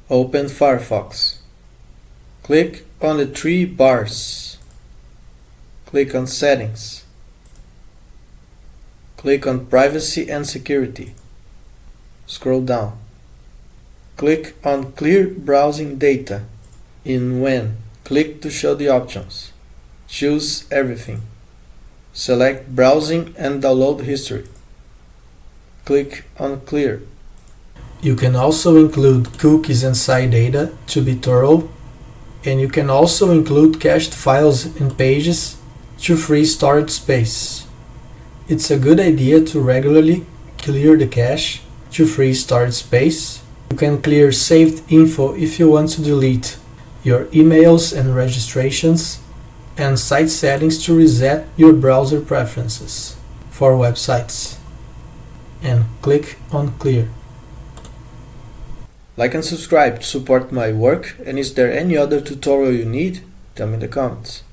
Open Firefox. Click on the three bars. Click on Settings. Click on Privacy and Security. Scroll down. Click on Clear Browsing Data. In When, click to show the options. Choose Everything. Select Browsing and Download History. Click on Clear. You can also include cookies and site data to be thorough, and you can also include cached files and pages to free storage space. It's a good idea to regularly clear the cache to free storage space. You can clear saved info if you want to delete your emails and registrations, and site settings to reset your browser preferences for websites. And click on Clear. Like and subscribe to support my work, and is there any other tutorial you need? Tell me in the comments.